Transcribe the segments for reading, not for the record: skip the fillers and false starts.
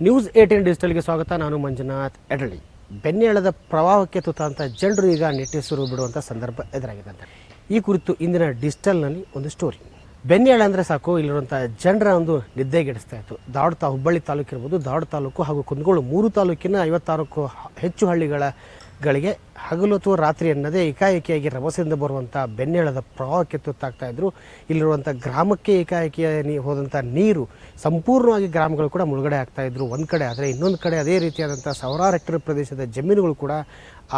News 18 ಡಿಜಿಟಲ್ಗೆ ಸ್ವಾಗತ. ನಾನು ಮಂಜುನಾಥ್ ಎಡಳಿ. ಬೆನ್ನೇಳದ ಪ್ರವಾಹಕ್ಕೆ ತುತ್ತಾಂತ ಜನರು ಈಗ ನಿಟ್ಟುಸಿರು ಬಿಡುವಂಥ ಸಂದರ್ಭ ಎದುರಾಗಿದೆ ಅಂತ ಈ ಕುರಿತು ಇಂದಿನ ಡಿಜಿಟಲ್ನಲ್ಲಿ ಒಂದು ಸ್ಟೋರಿ. ಬೆನ್ನೇಳ ಅಂದರೆ ಸಾಕು ಇಲ್ಲಿರುವಂಥ ಜನರ ಒಂದು ನಿದ್ದೆಗೆಡಿಸ್ತಾ ಇತ್ತು. ಹುಬ್ಬಳ್ಳಿ ತಾಲೂಕು ಇರ್ಬೋದು, ಧಾರವಾಡ ತಾಲೂಕು ಹಾಗೂ ಕುಂದಗೋಳ 3 ತಾಲೂಕಿನ 56ಕ್ಕೂ ಹೆಚ್ಚು ಹಳ್ಳಿಗಳಿಗೆ ಹಗಲು ಅಥವಾ ರಾತ್ರಿ ಎನ್ನದೇ ಏಕಾಏಕಿಯಾಗಿ ರಭಸದಿಂದ ಬರುವಂಥ ಬೆನ್ನೇಳದ ಪ್ರವಾಹಕ್ಕೆ ತುತ್ತಾಗ್ತಾ ಇದ್ರು. ಇಲ್ಲಿರುವಂಥ ಗ್ರಾಮಕ್ಕೆ ಏಕಾಏಕಿ ಹೋದಂಥ ನೀರು ಸಂಪೂರ್ಣವಾಗಿ ಗ್ರಾಮಗಳು ಕೂಡ ಮುಳುಗಡೆ ಆಗ್ತಾ ಇದ್ರು ಒಂದು ಕಡೆ. ಆದರೆ ಇನ್ನೊಂದು ಕಡೆ ಅದೇ ರೀತಿಯಾದಂಥ ಸಾವಿರಾರು ಹೆಕ್ಟೇರ್ ಪ್ರದೇಶದ ಜಮೀನುಗಳು ಕೂಡ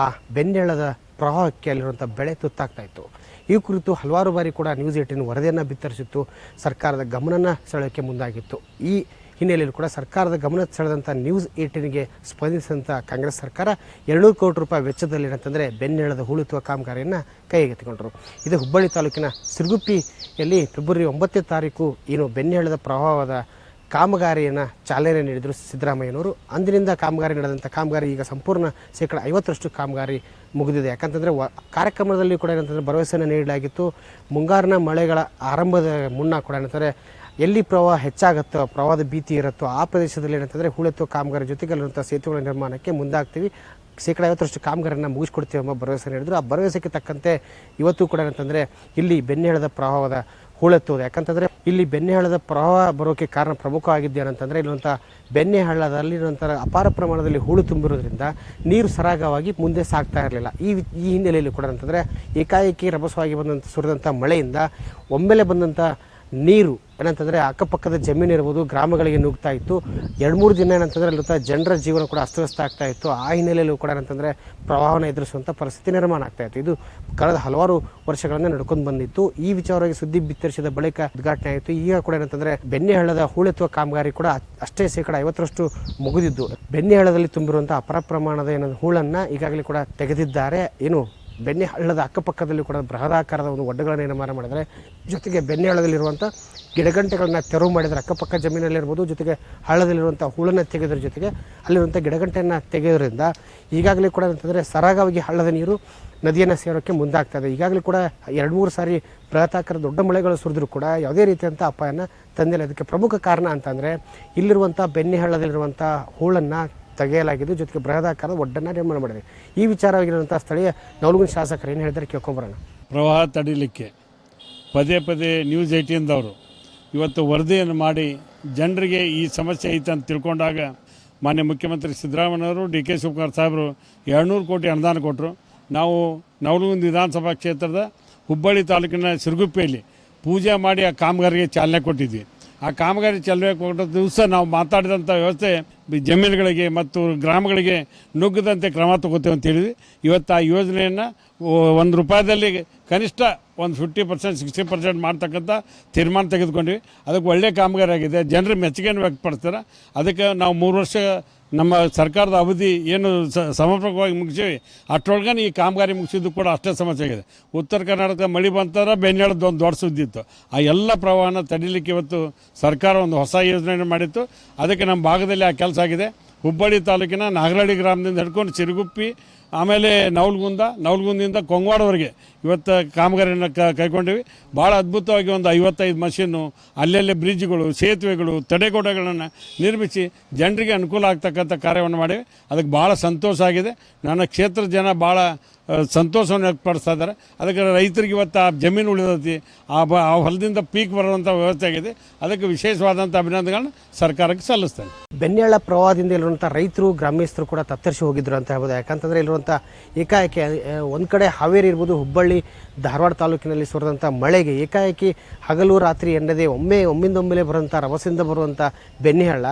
ಆ ಬೆನ್ನೇಳದ ಪ್ರವಾಹಕ್ಕೆ ಅಲ್ಲಿರುವಂಥ ಬೆಳೆ ತುತ್ತಾಗ್ತಾ ಇತ್ತು. ಈ ಕುರಿತು ಹಲವಾರು ಬಾರಿ ಕೂಡ ನ್ಯೂಸ್ 18 ವರದಿಯನ್ನು ಬಿತ್ತರಿಸಿತ್ತು, ಸರ್ಕಾರದ ಗಮನನ ಸೆಳೆಯೋಕ್ಕೆ ಮುಂದಾಗಿತ್ತು. ಈ ಹಿನ್ನೆಲೆಯಲ್ಲಿ ಕೂಡ ಸರ್ಕಾರದ ಗಮನ ಸೆಳೆದಂಥ ನ್ಯೂಸ್ 18ಗೆ ಸ್ಪಂದಿಸಿದಂಥ ಕಾಂಗ್ರೆಸ್ ಸರ್ಕಾರ 200 ಕೋಟಿ ರೂಪಾಯಿ ವೆಚ್ಚದಲ್ಲಿ ಏನಂತಂದರೆ ಬೆನ್ನೇಳದ ಹೂಳೆತ್ತುವ ಕಾಮಗಾರಿಯನ್ನು ಕೈಗೆತ್ತಿಕೊಂಡರು. ಇದು ಹುಬ್ಬಳ್ಳಿ ತಾಲೂಕಿನ ಸಿರುಗುಪ್ಪಿಯಲ್ಲಿ ಫೆಬ್ರವರಿ 9ನೇ ತಾರೀಕು ಏನು ಬೆನ್ನೇಳದ ಪ್ರವಾಹದ ಕಾಮಗಾರಿಯನ್ನು ಚಾಲನೆ ನೀಡಿದರು ಸಿದ್ದರಾಮಯ್ಯನವರು. ಅಂದಿನಿಂದ ಕಾಮಗಾರಿ ನಡೆದಂಥ ಕಾಮಗಾರಿ ಈಗ ಸಂಪೂರ್ಣ 50% ಕಾಮಗಾರಿ ಮುಗಿದಿದೆ. ಯಾಕಂತಂದರೆ ಕಾರ್ಯಕ್ರಮದಲ್ಲಿ ಕೂಡ ಏನಂತಂದರೆ ಭರವಸೆಯನ್ನು ನೀಡಲಾಗಿತ್ತು. ಮುಂಗಾರಿನ ಮಳೆಗಳ ಆರಂಭದ ಮುನ್ನ ಕೂಡ ಏನಂತಾರೆ ಎಲ್ಲಿ ಪ್ರವಾಹ ಹೆಚ್ಚಾಗುತ್ತೋ, ಪ್ರವಾಹದ ಭೀತಿ ಇರುತ್ತೋ ಆ ಪ್ರದೇಶದಲ್ಲಿ ಏನಂತಂದರೆ ಹೂಳೆತ್ತುವ ಕಾಮಗಾರಿ ಜೊತೆಗೆ ಅಲ್ಲಿರುವಂಥ ಸೇತುವೆಗಳ ನಿರ್ಮಾಣಕ್ಕೆ ಮುಂದಾಗ್ತೀವಿ, 50% ಕಾಮಗಾರಿಯನ್ನು ಮುಗಿಸ್ಕೊಡ್ತೀವಿ ಎಂಬ ಭರವಸೆ ನೀಡಿದ್ರು. ಆ ಭರವಸೆಗೆ ತಕ್ಕಂತೆ ಇವತ್ತು ಕೂಡ ಏನಂತಂದರೆ ಇಲ್ಲಿ ಬೆನ್ನೇಳದ ಪ್ರವಾಹದ ಹೂಳೆತ್ತುವುದು. ಯಾಕಂತಂದರೆ ಇಲ್ಲಿ ಬೆನ್ನೇಹಳ್ಳದ ಪ್ರವಾಹ ಬರೋಕ್ಕೆ ಕಾರಣ ಪ್ರಮುಖವಾಗಿದ್ದು ಏನಂತಂದರೆ ಇಲ್ಲಿರುವಂಥ ಬೆನ್ನೇಹಳ್ಳದಲ್ಲಿರುವಂಥ ಅಪಾರ ಪ್ರಮಾಣದಲ್ಲಿ ಹೂಳು ತುಂಬಿರೋದ್ರಿಂದ ನೀರು ಸರಾಗವಾಗಿ ಮುಂದೆ ಸಾಗ್ತಾ ಇರಲಿಲ್ಲ. ಈ ಹಿನ್ನೆಲೆಯಲ್ಲಿ ಕೂಡ ಏನಂತಂದರೆ ಏಕಾಏಕಿ ರಭಸವಾಗಿ ಸುರಿದಂಥ ಮಳೆಯಿಂದ ಒಮ್ಮೆಲೆ ಬಂದಂಥ ನೀರು ಏನಂತಂದರೆ ಅಕ್ಕಪಕ್ಕದ ಜಮೀನು ಇರ್ಬೋದು, ಗ್ರಾಮಗಳಿಗೆ ನುಗ್ತಾ ಇತ್ತು. 2-3 ದಿನ ಏನಂತಂದರೆ ಅಲ್ಲಿರುವಂಥ ಜನರ ಜೀವನ ಕೂಡ ಅಸ್ತವ್ಯಸ್ತ ಆಗ್ತಾ ಇತ್ತು. ಆ ಹಿನ್ನೆಲೆಯಲ್ಲೂ ಕೂಡ ಏನಂತಂದರೆ ಪ್ರವಾಹನ ಎದುರಿಸುವಂಥ ಪರಿಸ್ಥಿತಿ ನಿರ್ಮಾಣ ಆಗ್ತಾ ಇತ್ತು. ಇದು ಕಳೆದ ಹಲವಾರು ವರ್ಷಗಳಿಂದ ನಡ್ಕೊಂಡು ಬಂದಿತ್ತು. ಈ ವಿಚಾರವಾಗಿ ಸುದ್ದಿ ಬಿತ್ತರಿಸಿದ ಬಳಿಕ ಉದ್ಘಾಟನೆ ಆಯಿತು. ಈಗ ಕೂಡ ಏನಂತಂದರೆ ಬೆನ್ನೇಹಳ್ಳದ ಹೂಳೆತ್ತುವ ಕಾಮಗಾರಿ ಕೂಡ ಅಷ್ಟೇ 50% ಮುಗಿದಿದ್ದು. ಬೆನ್ನೇಹಳ್ಳದಲ್ಲಿ ತುಂಬಿರುವಂಥ ಅಪಾರ ಪ್ರಮಾಣದ ಹೂಳನ್ನು ಈಗಾಗಲೇ ಕೂಡ ತೆಗೆದಿದ್ದಾರೆ. ಬೆನ್ನೇಹಳ್ಳದ ಅಕ್ಕಪಕ್ಕದಲ್ಲಿ ಕೂಡ ಬೃಹದಾಕಾರದ ಒಂದು ಒಡ್ಡುಗಳನ್ನು ನಿರ್ಮಾಣ ಮಾಡಿದರೆ, ಜೊತೆಗೆ ಬೆನ್ನೇಹಳ್ಳದಲ್ಲಿರುವಂಥ ಗಿಡಗಂಟೆಗಳನ್ನ ತೆರವು ಮಾಡಿದರೆ ಅಕ್ಕಪಕ್ಕ ಜಮೀನಲ್ಲಿರ್ಬೋದು, ಜೊತೆಗೆ ಹಳ್ಳದಲ್ಲಿರುವಂಥ ಹೂಳನ್ನು ತೆಗೆದ್ರ ಜೊತೆಗೆ ಅಲ್ಲಿರುವಂಥ ಗಿಡಗಂಟೆಯನ್ನು ತೆಗೆಯೋದ್ರಿಂದ ಈಗಾಗಲೇ ಕೂಡ ಅಂತಂದರೆ ಸರಾಗವಾಗಿ ಹಳ್ಳದ ನೀರು ನದಿಯನ್ನು ಸೇರೋಕ್ಕೆ ಮುಂದಾಗ್ತದೆ. ಈಗಾಗಲೇ ಕೂಡ 2-3 ಸಾರಿ ಬೃಹತಾಕಾರ ದೊಡ್ಡ ಮಳೆಗಳು ಸುರಿದ್ರೂ ಕೂಡ ಯಾವುದೇ ರೀತಿಯಂಥ ಅಪಾಯನ ತಂದಿಲ್ಲ. ಅದಕ್ಕೆ ಪ್ರಮುಖ ಕಾರಣ ಅಂತಂದರೆ ಇಲ್ಲಿರುವಂಥ ಬೆನ್ನೇಹಳ್ಳದಲ್ಲಿರುವಂಥ ಹೂಳನ್ನು ತೆಗೆಯಲಾಗಿದ್ದು, ಜೊತೆಗೆ ಬೃಹದಾಕಾರದ ಒಡ್ಡನ್ನು ನಿರ್ಮಾಣ ಮಾಡಿದೆ. ಈ ವಿಚಾರವಾಗಿರುವಂಥ ಸ್ಥಳೀಯ ನವಲಗುಂದ ಶಾಸಕರು ಏನು ಹೇಳಿದರೆ ಕೇಳ್ಕೊಂಬರೋಣ. ಪ್ರವಾಹ ತಡಿಲಿಕ್ಕೆ ಪದೇ ಪದೇ ನ್ಯೂಸ್ 18ದವರು ಇವತ್ತು ವರದಿಯನ್ನು ಮಾಡಿ ಜನರಿಗೆ ಈ ಸಮಸ್ಯೆ ಐತೆ ಅಂತ ತಿಳ್ಕೊಂಡಾಗ ಮಾನ್ಯ ಮುಖ್ಯಮಂತ್ರಿ ಸಿದ್ದರಾಮಯ್ಯವರು ಡಿ ಕೆ ಶಿವಕುಮಾರ್ ಸಾಹೇಬರು 200 ಕೋಟಿ ಅನುದಾನ ಕೊಟ್ಟರು. ನಾವು ನವಲಗುಂದ ವಿಧಾನಸಭಾ ಕ್ಷೇತ್ರದ ಹುಬ್ಬಳ್ಳಿ ತಾಲೂಕಿನ ಸಿರುಗುಪ್ಪಿಯಲ್ಲಿ ಪೂಜೆ ಮಾಡಿ ಆ ಕಾಮಗಾರಿಗೆ ಚಾಲನೆ ಕೊಟ್ಟಿದ್ವಿ. ಆ ಕಾಮಗಾರಿ ಚಾಲನೆ ಕೊಟ್ಟ ದಿವಸ ನಾವು ಮಾತಾಡಿದಂಥ ವ್ಯವಸ್ಥೆ ಜಮೀನುಗಳಿಗೆ ಮತ್ತು ಗ್ರಾಮಗಳಿಗೆ ನುಗ್ಗದಂತೆ ಕ್ರಮ ತಗೋತೇವೆ ಅಂತ ಹೇಳಿದ್ವಿ. ಇವತ್ತು ಆ ಯೋಜನೆಯನ್ನು ₹1 ಕನಿಷ್ಠ 50%, 60% ಮಾಡ್ತಕ್ಕಂಥ ತೀರ್ಮಾನ ತೆಗೆದುಕೊಂಡ್ವಿ. ಅದಕ್ಕೆ ಒಳ್ಳೆಯ ಕಾಮಗಾರಿ ಆಗಿದೆ, ಜನರು ಮೆಚ್ಚುಗೆಯನ್ನು ವ್ಯಕ್ತಪಡಿಸ್ತಾರೆ. ಅದಕ್ಕೆ ನಾವು 3 ವರ್ಷ ನಮ್ಮ ಸರ್ಕಾರದ ಅವಧಿ ಏನು ಸಮರ್ಪಕವಾಗಿ ಮುಗಿಸೀವಿ, ಅಷ್ಟರೊಳಗನೆ ಈ ಕಾಮಗಾರಿ ಮುಗಿಸಿದ್ದು ಕೂಡ ಅಷ್ಟೇ ಸಮಸ್ಯೆ ಆಗಿದೆ. ಉತ್ತರ ಕರ್ನಾಟಕ ಮಳೆ ಬಂತಾರೆ, ಬೆನ್ನೇಳದ್ದು ಒಂದು ದೊಡ್ಡ ಸುದ್ದಿ ಇತ್ತು. ಆ ಎಲ್ಲ ಪ್ರವಾಹನ ತಡೀಲಿಕ್ಕೆ ಇವತ್ತು ಸರ್ಕಾರ ಒಂದು ಹೊಸ ಯೋಜನೆಯನ್ನು ಮಾಡಿತ್ತು. ಅದಕ್ಕೆ ನಮ್ಮ ಭಾಗದಲ್ಲಿ ಆ ಕೆಲಸ ಆಗಿದೆ. ಹುಬ್ಬಳ್ಳಿ ತಾಲೂಕಿನ ನಾಗರಹಳ್ಳಿ ಗ್ರಾಮದಿಂದ ಹಿಡ್ಕೊಂಡು ಸಿರುಗುಪ್ಪಿ, ಆಮೇಲೆ ನವಲಗುಂದಿಂದ ಕೊಂಗವಾಡವರೆಗೆ ಇವತ್ತು ಕಾಮಗಾರಿಯನ್ನು ಕೈಗೊಂಡಿವಿ. ಭಾಳ ಅದ್ಭುತವಾಗಿ ಒಂದು 55 ಮಷೀನು, ಅಲ್ಲೆಲ್ಲೇ ಬ್ರಿಡ್ಜ್ಗಳು, ಸೇತುವೆಗಳು, ತಡೆಗೋಡೆಗಳನ್ನು ನಿರ್ಮಿಸಿ ಜನರಿಗೆ ಅನುಕೂಲ ಆಗ್ತಕ್ಕಂಥ ಕಾರ್ಯವನ್ನು ಮಾಡಿವಿ. ಅದಕ್ಕೆ ಭಾಳ ಸಂತೋಷ ಆಗಿದೆ. ನನ್ನ ಕ್ಷೇತ್ರದ ಜನ ಭಾಳ ಸಂತೋಷವನ್ನು ವ್ಯಕ್ತಪಡಿಸ್ತಾ ಇದ್ದಾರೆ. ಅದಕ್ಕೆ ರೈತರಿಗೆ ಇವತ್ತು ಆ ಜಮೀನು ಉಳಿದೈತಿ, ಆ ಹೊಲದಿಂದ ಪೀಕ್ ಬರುವಂಥ ವ್ಯವಸ್ಥೆ ಆಗಿದೆ. ಅದಕ್ಕೆ ವಿಶೇಷವಾದಂಥ ಅಭಿನಂದನೆಗಳನ್ನ ಸರ್ಕಾರಕ್ಕೆ ಸಲ್ಲಿಸ್ತೇನೆ. ಬೆನ್ನೇಳ ಪ್ರವಾಹದಿಂದ ಇಲ್ಲಿರುವಂಥ ರೈತರು, ಗ್ರಾಮಸ್ಥರು ಕೂಡ ತತ್ತರಿಸಿ ಹೋಗಿದ್ರು ಅಂತ ಹೇಳ್ಬೋದು. ಯಾಕಂತಂದರೆ ಇಲ್ಲಿರುವಂಥ ಏಕಾಏಕಿ ಒಂದು ಕಡೆ ಹಾವೇರಿ ಇರ್ಬೋದು, ಹುಬ್ಬಳ್ಳಿ, ಧಾರವಾಡ ತಾಲೂಕಿನಲ್ಲಿ ಸುರಿದಂಥ ಮಳೆಗೆ ಏಕಾಏಕಿ ಹಗಲು ರಾತ್ರಿ ಎನ್ನದೇ ಒಮ್ಮಿಂದೊಮ್ಮೆಲೆ ಬರುವಂಥ ರಭಸದಿಂದ ಬರುವಂಥ ಬೆನ್ನೇಹಳ್ಳ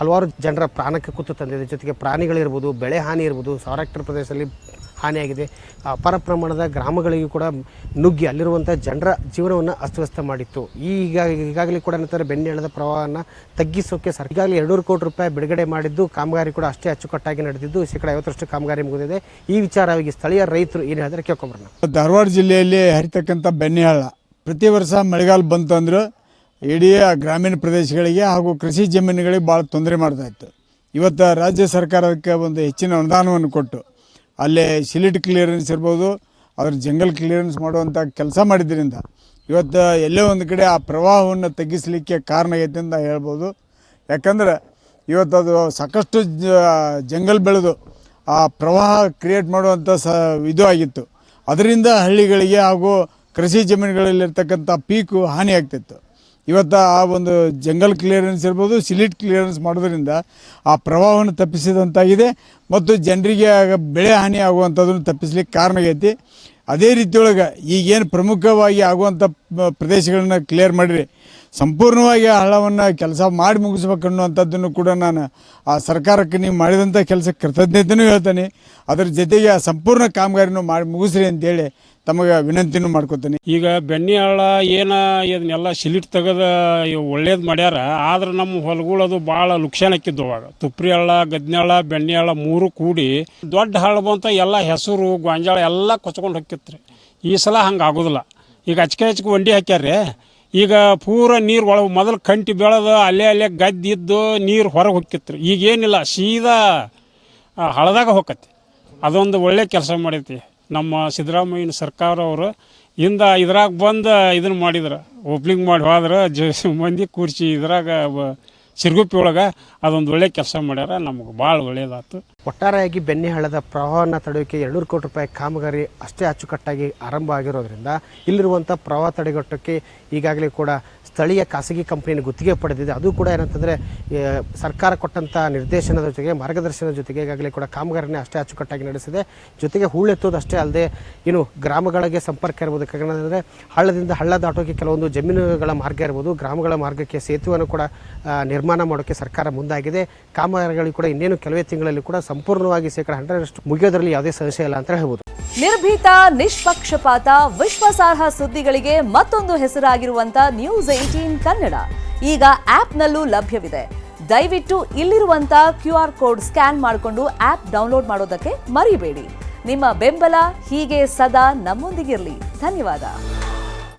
ಹಲವಾರು ಜನರ ಪ್ರಾಣಕ್ಕೆ ಕುತ್ತು ತಂದಿದೆ. ಜೊತೆಗೆ ಪ್ರಾಣಿಗಳಿರ್ಬೋದು, ಬೆಳೆ ಹಾನಿ ಇರ್ಬೋದು, 1000 ಹೆಕ್ಟೇರ್ ಪ್ರದೇಶದಲ್ಲಿ ಹಾನಿಯಾಗಿದೆ. ಅಪಾರ ಪ್ರಮಾಣದ ಗ್ರಾಮಗಳಿಗೂ ಕೂಡ ನುಗ್ಗಿ ಅಲ್ಲಿರುವಂಥ ಜನರ ಜೀವನವನ್ನು ಅಸ್ತವ್ಯಸ್ತ ಮಾಡಿತ್ತು. ಈಗಾಗಲೇ ಕೂಡ ಏನಂತಾರೆ ಬೆನ್ನೇಳದ ಪ್ರವಾಹನ ತಗ್ಗಿಸೋಕೆ ಈಗಾಗಲೇ 200 ಕೋಟಿ ರೂಪಾಯಿ ಬಿಡುಗಡೆ ಮಾಡಿದ್ದು, ಕಾಮಗಾರಿ ಕೂಡ ಅಷ್ಟೇ ಅಚ್ಚುಕಟ್ಟಾಗಿ ನಡೆದಿದ್ದು, 50% ಕಾಮಗಾರಿ ಮುಗಿದಿದೆ. ಈ ವಿಚಾರವಾಗಿ ಸ್ಥಳೀಯ ರೈತರು ಏನು ಹೇಳಿದ್ರೆ ಕೇಳ್ಕೊಂಬರೋಣ. ಧಾರವಾಡ ಜಿಲ್ಲೆಯಲ್ಲಿ ಹರಿತಕ್ಕಂಥ ಬೆನ್ನೇಹಳ್ಳ ಪ್ರತಿ ವರ್ಷ ಮಳೆಗಾಲ ಬಂತು ಅಂದ್ರೆ ಇಡೀ ಗ್ರಾಮೀಣ ಪ್ರದೇಶಗಳಿಗೆ ಹಾಗೂ ಕೃಷಿ ಜಮೀನುಗಳಿಗೆ ಭಾಳ ತೊಂದರೆ ಮಾಡ್ತಾಯಿತ್ತು. ಇವತ್ತು ರಾಜ್ಯ ಸರ್ಕಾರಕ್ಕೆ ಒಂದು ಹೆಚ್ಚಿನ ಅನುದಾನವನ್ನು ಕೊಟ್ಟು ಅಲ್ಲೇ ಸಿಲಿಟ್ ಕ್ಲಿಯರೆನ್ಸ್ ಇರ್ಬೋದು, ಅದ್ರ ಜಂಗಲ್ ಕ್ಲಿಯರೆನ್ಸ್ ಮಾಡುವಂಥ ಕೆಲಸ ಮಾಡಿದ್ರಿಂದ ಇವತ್ತು ಎಲ್ಲೇ ಒಂದು ಕಡೆ ಆ ಪ್ರವಾಹವನ್ನು ತಗ್ಗಿಸಲಿಕ್ಕೆ ಕಾರಣ ಆಗೈತೆ ಅಂತ ಹೇಳ್ಬೋದು. ಯಾಕಂದ್ರೆ ಇವತ್ತು ಅದು ಸಾಕಷ್ಟು ಜಂಗಲ್ ಬೆಳೆದು ಆ ಪ್ರವಾಹ ಕ್ರಿಯೇಟ್ ಮಾಡುವಂಥ ಇದು ಆಗಿತ್ತು. ಅದರಿಂದ ಹಳ್ಳಿಗಳಿಗೆ ಹಾಗೂ ಕೃಷಿ ಜಮೀನುಗಳಲ್ಲಿರ್ತಕ್ಕಂಥ ಪೀಕು ಹಾನಿ ಆಗ್ತಿತ್ತು. ಇವತ್ತು ಆ ಒಂದು ಜಂಗಲ್ ಕ್ಲಿಯರೆನ್ಸ್ ಇರ್ಬೋದು, ಸಿಲಿಟ್ ಕ್ಲಿಯರೆನ್ಸ್ ಮಾಡೋದ್ರಿಂದ ಆ ಪ್ರವಾಹವನ್ನು ತಪ್ಪಿಸಿದಂತಾಗಿದೆ ಮತ್ತು ಜನರಿಗೆ ಬೆಳೆ ಹಾನಿ ಆಗುವಂಥದ್ದನ್ನು ತಪ್ಪಿಸ್ಲಿಕ್ಕೆ ಕಾರಣ ಆಗೈತಿ. ಅದೇ ರೀತಿಯೊಳಗೆ ಈಗೇನು ಪ್ರಮುಖವಾಗಿ ಆಗುವಂಥ ಪ್ರದೇಶಗಳನ್ನ ಕ್ಲಿಯರ್ ಮಾಡಿರಿ ಸಂಪೂರ್ಣವಾಗಿ ಆ ಹಳ್ಳವನ್ನು ಕೆಲಸ ಮಾಡಿ ಮುಗಿಸ್ಬೇಕು ಅನ್ನುವಂಥದ್ದನ್ನು ಕೂಡ ನಾನು ಆ ಸರ್ಕಾರಕ್ಕೆ ನೀವು ಮಾಡಿದಂಥ ಕೆಲಸಕ್ಕೆ ಕೃತಜ್ಞತೆಯೂ ಹೇಳ್ತೇನೆ. ಅದರ ಜೊತೆಗೆ ಆ ಸಂಪೂರ್ಣ ಕಾಮಗಾರಿನೂ ಮಾಡಿ ಮುಗಿಸ್ರಿ ಅಂತೇಳಿ ತಮಗೆ ವಿನಂತಿನೂ ಮಾಡ್ಕೊತೀನಿ. ಈಗ ಬೆಣ್ಣೆ ಹಳ್ಳ ಇದನ್ನೆಲ್ಲ ಸಿಲಿಟ್ ತೆಗೆದು ಒಳ್ಳೇದು ಮಾಡ್ಯಾರ. ಆದ್ರೆ ನಮ್ಮ ಹೊಲಗಳು ಅದು ಭಾಳ ಲುಕ್ಷಾನ್ ಹಾಕಿದ್ದು. ಅವಾಗ ತುಪ್ರಿ ಹಳ್ಳ, ಗದ್ನೆ ಹಳ್ಳ, ಬೆಣ್ಣೆ ಹಳ್ಳ ಮೂರು ಕೂಡಿ ದೊಡ್ಡ ಹಳ್ಳ ಬಂತ ಎಲ್ಲ ಹೆಸರು ಗೊಂಜಾಳ ಎಲ್ಲ ಕೊಚ್ಕೊಂಡು ಹೋಗಿತ್ರಿ. ಈ ಸಲ ಹಂಗೆ ಆಗೋದಿಲ್ಲ. ಈಗ ಹಚ್ಕೆ ಒಂಡಿ ಹಾಕ್ಯಾರ್ರಿ. ಈಗ ಪೂರ ನೀರು ಒಳಗೆ ಮೊದಲು ಕಂಟಿ ಬೆಳೆದು ಅಲ್ಲೇ ಗದ್ದಿದ್ದು ನೀರು ಹೊರಗೆ ಹೋಗಿತ್ರಿ. ಈಗೇನಿಲ್ಲ, ಸೀದಾ ಹಳದಾಗ ಹೋಗತ್ತೆ. ಅದೊಂದು ಒಳ್ಳೆ ಕೆಲಸ ಮಾಡೈತಿ ನಮ್ಮ ಸಿದ್ದರಾಮಯ್ಯನ ಸರ್ಕಾರ ಅವರು. ಇದ್ರಾಗ ಬಂದು ಇದನ್ನು ಮಾಡಿದ್ರು, ಓಪ್ನಿಂಗ್ ಮಾಡಿ ಹೋದ್ರೆ ಮಂದಿ ಕೂರಿಸಿ ಇದ್ರಾಗ ಸಿರ್ಗುಪ್ಪಿ ಒಳಗೆ ಅದೊಂದು ಒಳ್ಳೆ ಕೆಲಸ ಮಾಡ್ಯಾರ. ನಮಗೆ ಭಾಳ ಒಳ್ಳೆಯದಾಯ್ತು. ಒಟ್ಟಾರೆಯಾಗಿ ಬೆಣ್ಣೆ ಹಳ್ಳದ ಪ್ರವಾಹನ ತಡೆಯೋಕ್ಕೆ 200 ಕೋಟಿ ರೂಪಾಯಿ ಕಾಮಗಾರಿ ಅಷ್ಟೇ ಅಚ್ಚುಕಟ್ಟಾಗಿ ಆರಂಭ ಆಗಿರೋದ್ರಿಂದ ಇಲ್ಲಿರುವಂಥ ಪ್ರವಾಹ ತಡೆಗಟ್ಟೋಕ್ಕೆ ಈಗಾಗಲೇ ಕೂಡ ಸ್ಥಳೀಯ ಖಾಸಗಿ ಕಂಪನಿಯನ್ನು ಗುತ್ತಿಗೆ ಪಡೆದಿದೆ. ಅದು ಕೂಡ ಏನಂತಂದರೆ ಸರ್ಕಾರ ಕೊಟ್ಟಂಥ ನಿರ್ದೇಶನದ ಜೊತೆಗೆ ಮಾರ್ಗದರ್ಶನದ ಜೊತೆಗೆ ಈಗಾಗಲೇ ಕೂಡ ಕಾಮಗಾರಿನೇ ಅಷ್ಟೇ ಅಚ್ಚುಕಟ್ಟಾಗಿ ನಡೆಸಿದೆ. ಜೊತೆಗೆ ಹೂಳೆತ್ತೋದು ಅಷ್ಟೇ ಅಲ್ಲದೆ ಇನ್ನು ಗ್ರಾಮಗಳಿಗೆ ಸಂಪರ್ಕ ಇರ್ಬೋದು. ಯಾಕಂದರೆ ಹಳ್ಳದಿಂದ ಹಳ್ಳ ದಾಟೋಕ್ಕೆ ಕೆಲವೊಂದು ಜಮೀನುಗಳ ಮಾರ್ಗ ಇರ್ಬೋದು, ಗ್ರಾಮಗಳ ಮಾರ್ಗಕ್ಕೆ ಸೇತುವೆಯನ್ನು ಕೂಡ ನಿರ್ಮಾಣ ಮಾಡೋಕ್ಕೆ ಸರ್ಕಾರ ಮುಂದಾಗಿದೆ. ಕಾಮಗಾರಿಗಳು ಕೂಡ ಇನ್ನೇನು ಕೆಲವೇ ತಿಂಗಳಲ್ಲಿ ಕೂಡ ಸಂಪೂರ್ಣವಾಗಿ 100% ಮುಗಿಯೋದ್ರಲ್ಲಿ ಯಾವುದೇ ಸಮಸ್ಯೆ ಇಲ್ಲ ಅಂತ ಹೇಳ್ಬೋದು. ನಿರ್ಭೀತ, ನಿಷ್ಪಕ್ಷಪಾತ, ವಿಶ್ವಾಸಾರ್ಹ ಸುದ್ದಿಗಳಿಗೆ ಮತ್ತೊಂದು ಹೆಸರಾಗಿರುವಂತ ನ್ಯೂಸ್ 18 ಕನ್ನಡ ಈಗ ಆಪ್ನಲ್ಲೂ ಲಭ್ಯವಿದೆ. ದಯವಿಟ್ಟು ಇಲ್ಲಿರುವಂತ QR ಕೋಡ್ ಸ್ಕ್ಯಾನ್ ಮಾಡಿಕೊಂಡು ಆಪ್ ಡೌನ್ಲೋಡ್ ಮಾಡೋದಕ್ಕೆ ಮರಿಬೇಡಿ. ನಿಮ್ಮ ಬೆಂಬಲ ಹೀಗೆ ಸದಾ ನಮ್ಮೊಂದಿಗಿರಲಿ. ಧನ್ಯವಾದ.